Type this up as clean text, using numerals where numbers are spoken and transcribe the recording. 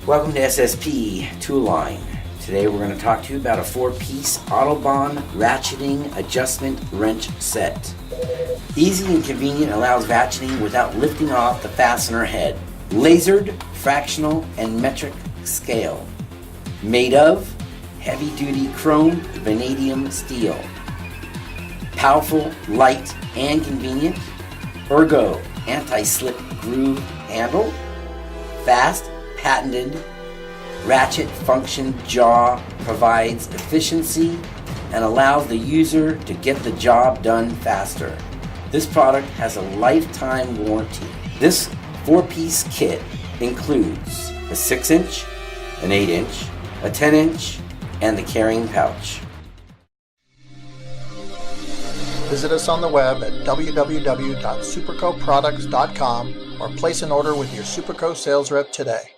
Welcome to SSP Tool Line. Today we're going to talk to you about a 4-piece Autobahn ratcheting adjustment wrench set. Easy and convenient, allows ratcheting without lifting off the fastener head. Lasered, fractional, and metric scale. Made of heavy-duty chrome vanadium steel. Powerful, light, and convenient. Ergo anti-slip groove handle. Fast, patented ratchet function jaw provides efficiency and allows the user to get the job done faster. This product has a lifetime warranty. This 4-piece kit includes a 6-inch, an 8-inch, a 10-inch, and the carrying pouch. Visit us on the web at www.supercoproducts.com or place an order with your Superco sales rep today.